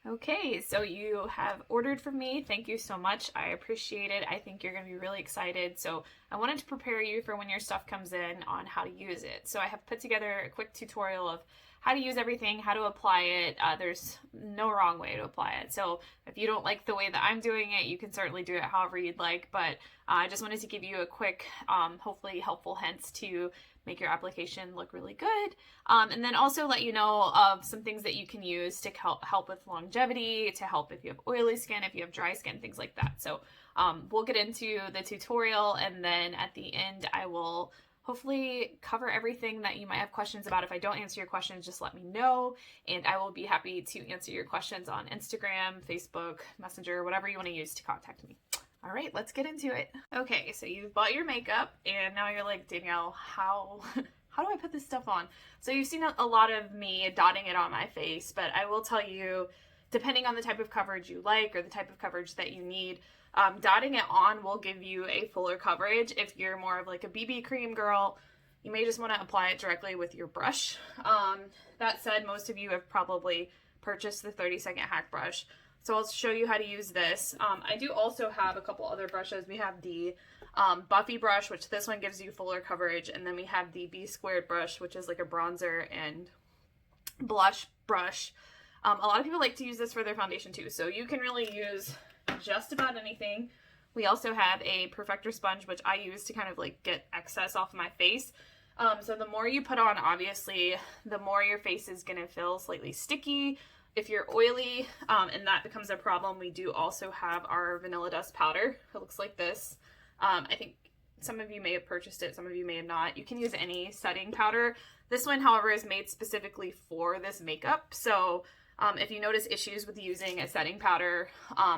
Okay, so you have ordered from me. Thank you so much. I appreciate it. I think you're going to be really excited. So, I wanted to prepare you for when your stuff comes in on how to use it. So, I have put together a quick tutorial of how to use everything, how to apply it. There's no wrong way to apply it. So, if you don't like the way that I'm doing it, you can certainly do it however you'd like. But I just wanted to give you a quick, hopefully helpful hints to make your application look really good. And then also let you know of some things that you can use to help with longevity, to help if you have oily skin, if you have dry skin, things like that. So we'll get into the tutorial, and then at the end I will hopefully cover everything that you might have questions about. If I don't answer your questions, just let me know, and I will be happy to answer your questions on Instagram, Facebook, Messenger, whatever you want to use to contact me. All right, let's get into it. Okay, so you've bought your makeup, and now you're like, Danielle, how do I put this stuff on? So you've seen a lot of me dotting it on my face, but I will tell you, depending on the type of coverage you like or the type of coverage that you need, dotting it on will give you a fuller coverage. If you're more of like a BB cream girl, you may just want to apply it directly with your brush. That said, most of you have probably purchased the 30-second hack brush. So I'll show you how to use this. I do also have a couple other brushes. We have the Buffy brush, which this one gives you fuller coverage. And then we have the B squared brush, which is like a bronzer and blush brush. A lot of people like to use this for their foundation too. So you can really use just about anything. We also have a perfector sponge, which I use to kind of like get excess off my face. So the more you put on, obviously, the more your face is going to feel slightly sticky. If you're oily and that becomes a problem, we do also have our vanilla dust powder. It looks like this. I think some of you may have purchased it, some of you may have not. You can use any setting powder. This one, however, is made specifically for this makeup. So if you notice issues with using a setting powder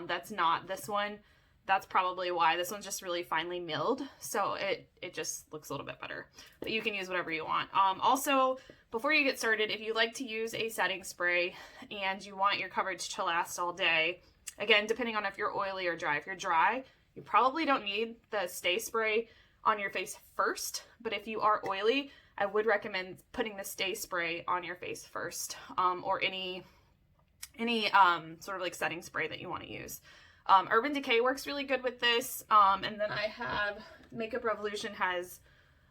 that's not this one, that's probably why. This one's just really finely milled, so it just looks a little bit better. But you can use whatever you want. Also, before you get started, if you like to use a setting spray and you want your coverage to last all day, again, depending on if you're oily or dry. If you're dry, you probably don't need the stay spray on your face first, but if you are oily, I would recommend putting the stay spray on your face first, or any sort of like setting spray that you want to use. Urban Decay works really good with this. And then I have Makeup Revolution has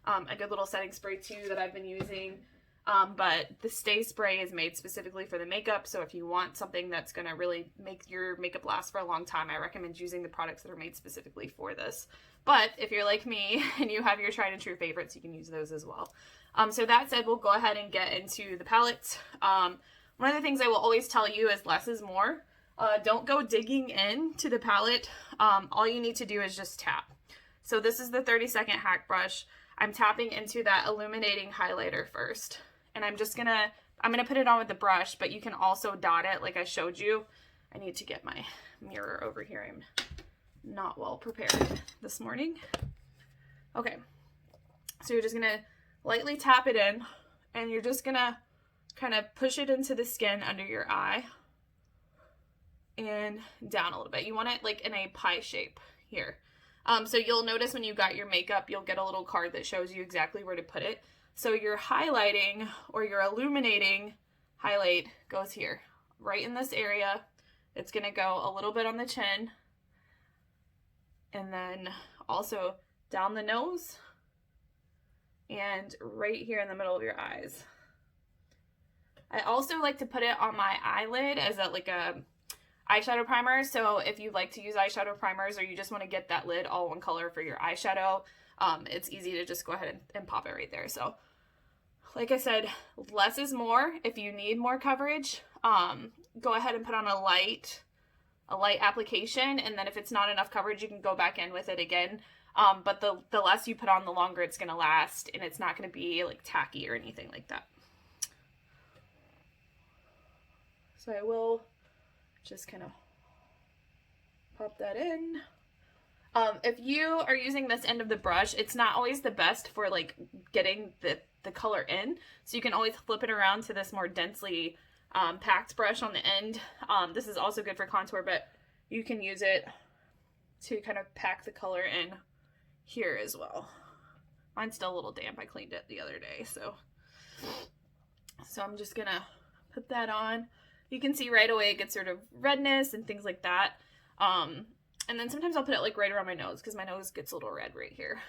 a good little setting spray too that I've been using. But the Stay Spray is made specifically for the makeup. So if you want something that's going to really make your makeup last for a long time, I recommend using the products that are made specifically for this. But if you're like me and you have your tried and true favorites, you can use those as well. So that said, we'll go ahead and get into the palette. One of the things I will always tell you is less is more. Don't go digging into the palette. All you need to do is just tap. So this is the 30-second hack brush. I'm tapping into that illuminating highlighter first. And I'm gonna put it on with the brush, but you can also dot it like I showed you. I need to get my mirror over here. I'm not well prepared this morning. Okay, so you're just gonna lightly tap it in, and you're just gonna kind of push it into the skin under your eye and down a little bit. You want it like in a pie shape here. So you'll notice when you got your makeup, you'll get a little card that shows you exactly where to put it. So your highlighting or your illuminating highlight goes here, right in this area. It's gonna go a little bit on the chin, and then also down the nose, and right here in the middle of your eyes. I also like to put it on my eyelid as a eyeshadow primer. So if you like to use eyeshadow primers, or you just want to get that lid all one color for your eyeshadow, it's easy to just go ahead and pop it right there. So like I said, less is more. If you need more coverage, go ahead and put on a light application, and then if it's not enough coverage, you can go back in with it again. But the less you put on, the longer it's going to last, and it's not going to be like tacky or anything like that. So I will just kind of pop that in. If you are using this end of the brush, it's not always the best for like getting the color in. So you can always flip it around to this more densely packed brush on the end. This is also good for contour, but you can use it to kind of pack the color in here as well. Mine's still a little damp. I cleaned it the other day. So I'm just gonna put that on. you can see right away it gets sort of redness and things like that. And then sometimes I'll put it like right around my nose because my nose gets a little red right here.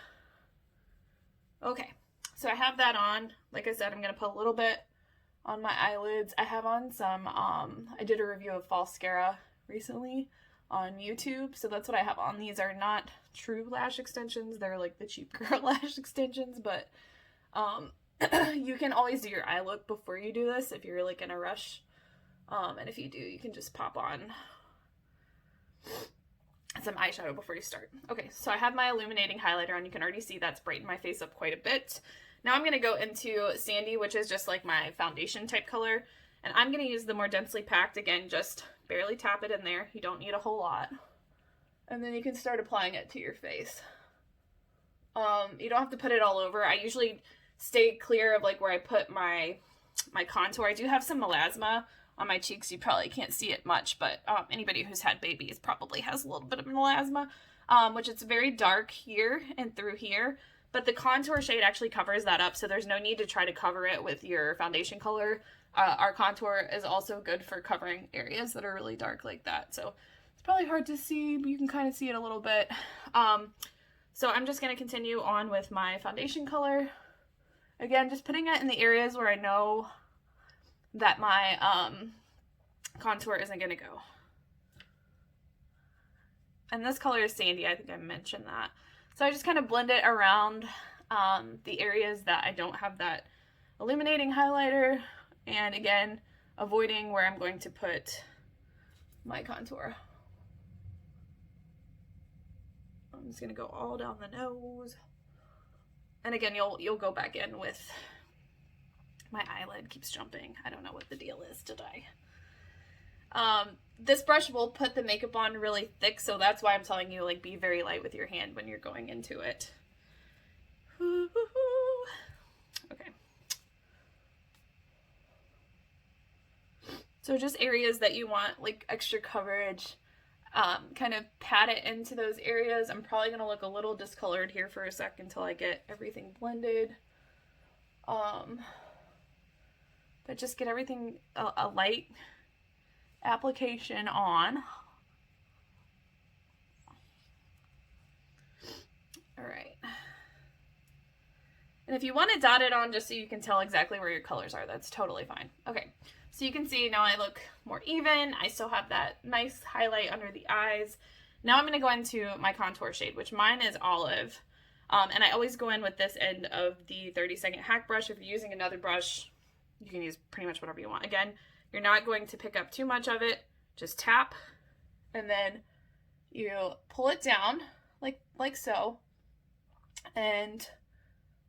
Okay, so I have that on. Like I said, I'm going to put a little bit on my eyelids. I have on some, I did a review of Maskcara recently on YouTube, so that's what I have on. These are not true lash extensions. They're like the cheap girl lash extensions, but you can always do your eye look before you do this if you're like in a rush. And if you do, you can just pop on some eyeshadow before you start. Okay, so I have my illuminating highlighter on. You can already see that's brightened my face up quite a bit. Now I'm going to go into Sandy, which is just like my foundation type color. And I'm going to use the more densely packed. Again, just barely tap it in there. You don't need a whole lot. And then you can start applying it to your face. You don't have to put it all over. I usually stay clear of like where I put my contour. I do have some melasma on my cheeks. You probably can't see it much, but anybody who's had babies probably has a little bit of melasma, which it's very dark here and through here, but the contour shade actually covers that up, so there's no need to try to cover it with your foundation color. Our contour is also good for covering areas that are really dark like that, so it's probably hard to see, but you can kind of see it a little bit. So I'm just going to continue on with my foundation color. Again, just putting it in the areas where I know that my contour isn't going to go. And this color is Sandy. I think I mentioned that. So I just kind of blend it around the areas that I don't have that illuminating highlighter. And again, avoiding where I'm going to put my contour. I'm just going to go all down the nose. And again, you'll go back in with... My eyelid keeps jumping. I don't know what the deal is today. This brush will put the makeup on really thick, so that's why I'm telling you, like, be very light with your hand when you're going into it. Okay. So just areas that you want, like, extra coverage, kind of pat it into those areas. I'm probably going to look a little discolored here for a sec until I get everything blended. But just get everything a light application on. All right. And if you want to dot it on just so you can tell exactly where your colors are, that's totally fine. Okay, so you can see now I look more even. I still have that nice highlight under the eyes. Now I'm going to go into my contour shade, which mine is olive. And I always go in with this end of the 30-second hack brush. If you're using another brush, you can use pretty much whatever you want. Again, you're not going to pick up too much of it. Just tap, and then you pull it down like so. And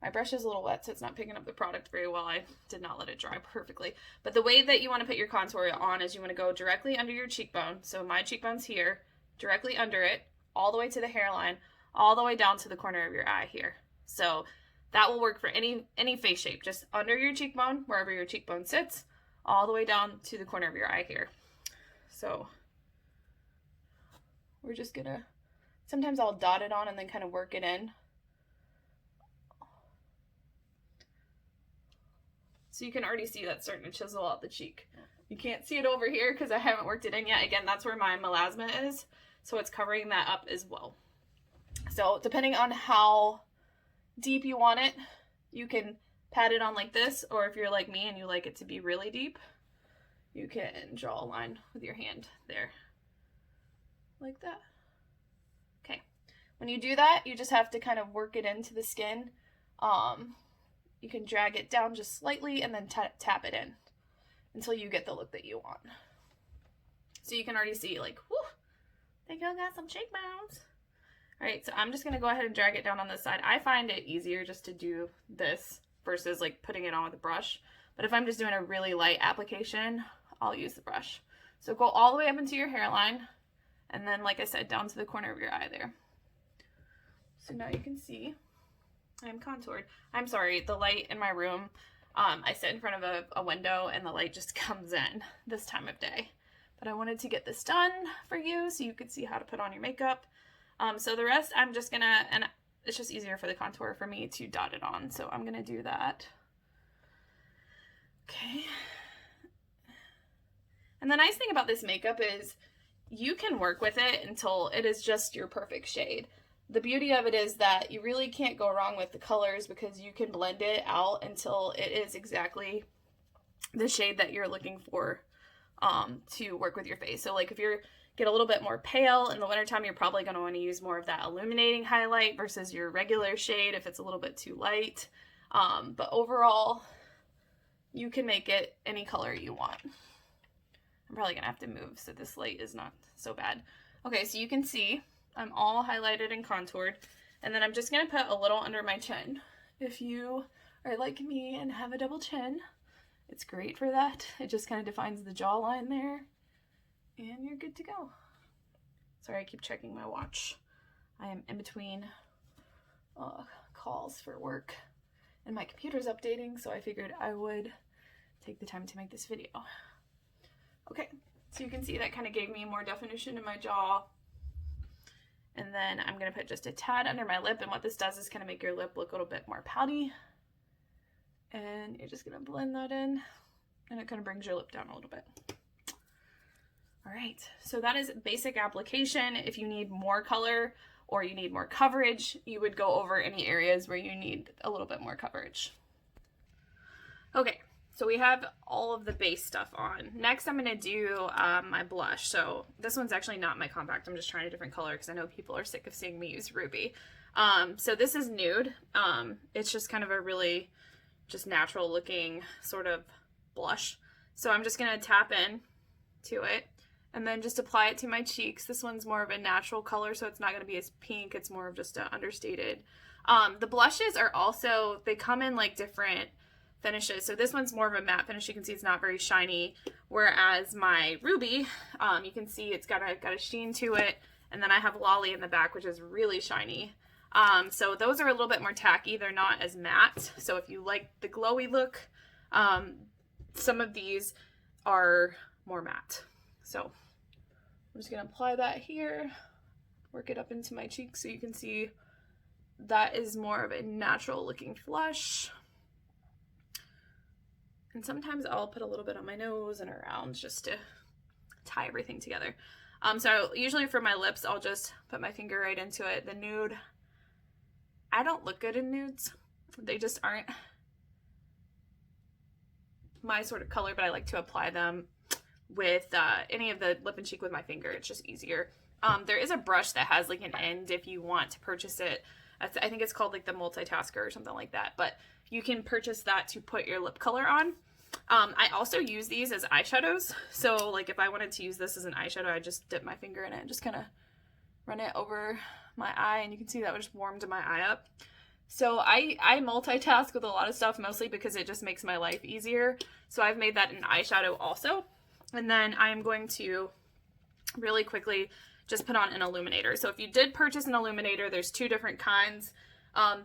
my brush is a little wet, so it's not picking up the product very well. I did not let it dry perfectly. But the way that you want to put your contour on is you want to go directly under your cheekbone. So my cheekbone's here, directly under it, all the way to the hairline, all the way down to the corner of your eye here. So that will work for any face shape, just under your cheekbone, wherever your cheekbone sits, all the way down to the corner of your eye here. So we're just gonna, sometimes I'll dot it on and then kind of work it in. So you can already see that starting to chisel out the cheek. You can't see it over here because I haven't worked it in yet. Again, that's where my melasma is, so it's covering that up as well. So depending on how deep you want it, you can pat it on like this, or if you're like me and you like it to be really deep, you can draw a line with your hand there, like that. Okay, when you do that, you just have to kind of work it into the skin. You can drag it down just slightly and then tap it in until you get the look that you want. So you can already see, like, whoo, they got some cheekbones. All right, so I'm just gonna go ahead and drag it down on this side. I find it easier just to do this versus like putting it on with a brush. But if I'm just doing a really light application, I'll use the brush. So go all the way up into your hairline, and then, like I said, down to the corner of your eye there. So now you can see I'm contoured. I'm sorry, the light in my room, I sit in front of a window and the light just comes in this time of day. But I wanted to get this done for you so you could see how to put on your makeup. So the rest I'm just gonna, and it's just easier for the contour for me to dot it on. So I'm gonna do that. Okay. And And the nice thing about this makeup is you can work with it until it is just your perfect shade. The beauty of it is that you really can't go wrong with the colors because you can blend it out until it is exactly the shade that you're looking for to work with your face. So like if you're get a little bit more pale in the wintertime, you're probably going to want to use more of that illuminating highlight versus your regular shade if it's a little bit too light. But overall, you can make it any color you want. I'm probably going to have to move so this light is not so bad. Okay, so you can see I'm all highlighted and contoured. And then I'm just going to put a little under my chin. If you are like me and have a double chin, it's great for that. It just kind of defines the jawline there. And you're good to go. Sorry, I keep checking my watch. I am in between calls for work. And my computer's updating, so I figured I would take the time to make this video. Okay, so you can see that kind of gave me more definition in my jaw. And then I'm going to put just a tad under my lip, and what this does is kind of make your lip look a little bit more pouty. And you're just going to blend that in, and it kind of brings your lip down a little bit. All right, so that is basic application. If you need more color or you need more coverage, you would go over any areas where you need a little bit more coverage. Okay, so we have all of the base stuff on. Next, I'm gonna do my blush. So this one's actually not my compact. I'm just trying a different color because I know people are sick of seeing me use Ruby. So this is nude. It's just kind of a really just natural looking sort of blush. So I'm just gonna tap in to it and then just apply it to my cheeks. This one's more of a natural color, so it's not going to be as pink. It's more of just a understated. The blushes are also, they come in like different finishes. So this one's more of a matte finish. You can see it's not very shiny, whereas my Ruby, you can see it's got a sheen to it. And then I have Lolly in the back, which is really shiny. So those are a little bit more tacky. They're not as matte. So if you like the glowy look, some of these are more matte. So I'm just going to apply that here, work it up into my cheeks so you can see that is more of a natural looking flush. And sometimes I'll put a little bit on my nose and around just to tie everything together. So usually for my lips, I'll just put my finger right into it. The nude, I don't look good in nudes. They just aren't my sort of color, but I like to apply them with any of the lip and cheek with my finger. It's just easier. There is a brush that has like an end if you want to purchase it. I think it's called like the multitasker or something like that, but you can purchase that to put your lip color on. I also use these as eyeshadows. So like if I wanted to use this as an eyeshadow, I just dip my finger in it and just kind of run it over my eye, and you can see that just warmed my eye up. So I multitask with a lot of stuff, mostly because it just makes my life easier. So I've made that an eyeshadow also. And then I am going to really quickly just put on an illuminator. So if you did purchase an illuminator, there's two different kinds.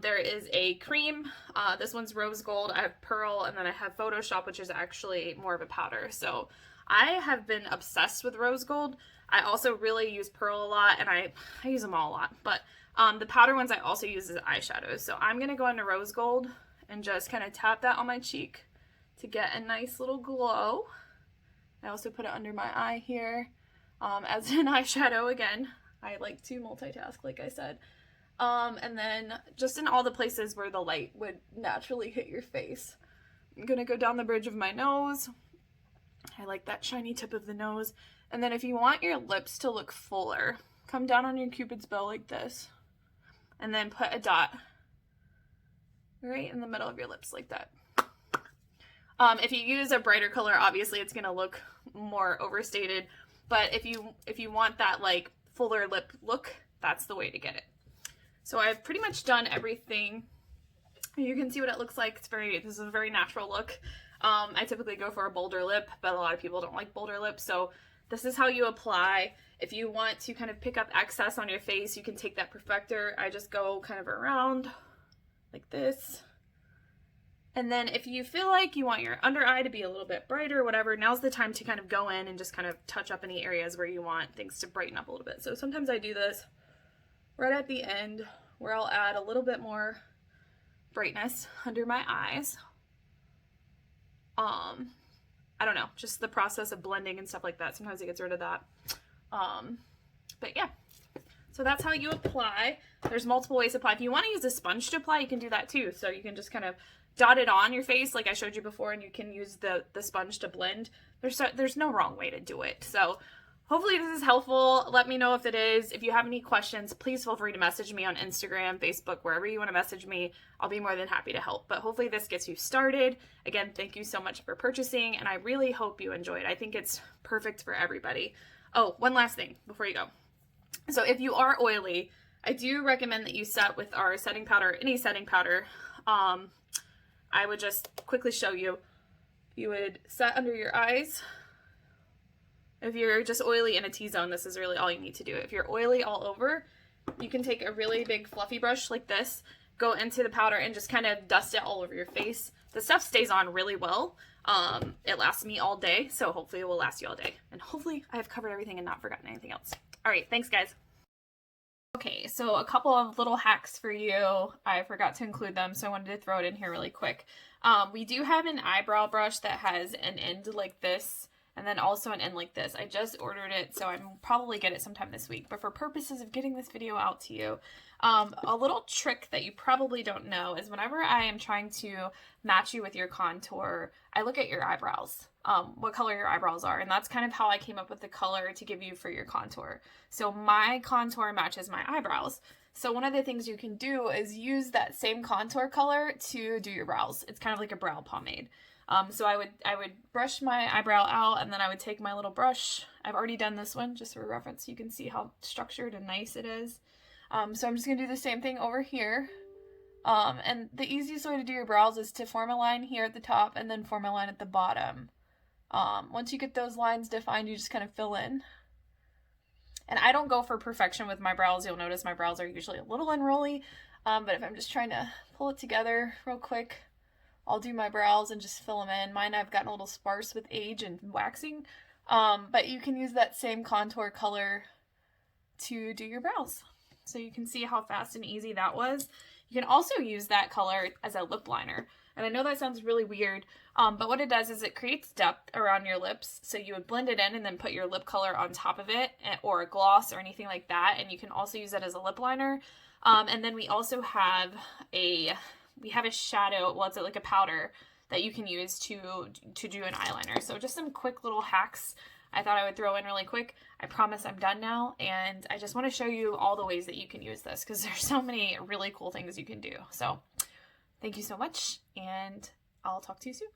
There is a cream. This one's rose gold. I have pearl, and then I have Photoshop, which is actually more of a powder. So I have been obsessed with rose gold. I also really use pearl a lot, and I use them all a lot. But the powder ones I also use as eyeshadows. So I'm going to go into rose gold and just kind of tap that on my cheek to get a nice little glow. I also put it under my eye here as an eyeshadow again. I like to multitask, like I said. And then just in all the places where the light would naturally hit your face. I'm going to go down the bridge of my nose. I like that shiny tip of the nose. And then if you want your lips to look fuller, come down on your Cupid's bow like this. And then put a dot right in the middle of your lips like that. If you use a brighter color, obviously it's going to look more overstated. But if you want that like fuller lip look, that's the way to get it. So I've pretty much done everything. You can see what it looks like. This is a very natural look. I typically go for a bolder lip, but a lot of people don't like bolder lips. So this is how you apply. If you want to kind of pick up excess on your face, you can take that perfector. I just go kind of around like this. And then if you feel like you want your under eye to be a little bit brighter, whatever, now's the time to kind of go in and just kind of touch up any areas where you want things to brighten up a little bit. So sometimes I do this right at the end where I'll add a little bit more brightness under my eyes. I don't know, just the process of blending and stuff like that. Sometimes it gets rid of that. But yeah, so that's how you apply. There's multiple ways to apply. If you want to use a sponge to apply, you can do that too. So you can just kind of dot it on your face like I showed you before, and you can use the sponge to blend. There's no wrong way to do it. So hopefully this is helpful. Let me know if it is. If you have any questions, please feel free to message me on Instagram, Facebook, wherever you want to message me. I'll be more than happy to help. But hopefully this gets you started. Again, thank you so much for purchasing, and I really hope you enjoyed. I think it's perfect for everybody. Oh, one last thing before you go. So if you are oily, I do recommend that you set with our setting powder, any setting powder. I would just quickly show you. You would set under your eyes. If you're just oily in a T-zone, this is really all you need to do. If you're oily all over, you can take a really big fluffy brush like this, go into the powder and just kind of dust it all over your face. The stuff stays on really well. It lasts me all day, so hopefully it will last you all day. And hopefully I have covered everything and not forgotten anything else. All right, thanks guys. Okay, so a couple of little hacks for you. I forgot to include them, so I wanted to throw it in here really quick. We do have an eyebrow brush that has an end like this, and then also an end like this. I just ordered it, so I'm probably get it sometime this week. But for purposes of getting this video out to you, a little trick that you probably don't know is whenever I am trying to match you with your contour, I look at your eyebrows, what color your eyebrows are. And that's kind of how I came up with the color to give you for your contour. So my contour matches my eyebrows. So one of the things you can do is use that same contour color to do your brows. It's kind of like a brow pomade. So I would brush my eyebrow out, and then I would take my little brush. I've already done this one just for reference. You can see how structured and nice it is. So I'm just going to do the same thing over here. And the easiest way to do your brows is to form a line here at the top and then form a line at the bottom. Once you get those lines defined, you just kind of fill in. And I don't go for perfection with my brows. You'll notice my brows are usually a little unrolly. But if I'm just trying to pull it together real quick, I'll do my brows and just fill them in. Mine I've gotten a little sparse with age and waxing. But you can use that same contour color to do your brows. So you can see how fast and easy that was. You can also use that color as a lip liner. And I know that sounds really weird, but what it does is it creates depth around your lips. So you would blend it in and then put your lip color on top of it, or a gloss or anything like that. And you can also use that as a lip liner. And then we also have a shadow, well, it's like a powder that you can use to do an eyeliner. So just some quick little hacks I thought I would throw in really quick. I promise I'm done now, and I just want to show you all the ways that you can use this because there's so many really cool things you can do. So thank you so much, and I'll talk to you soon.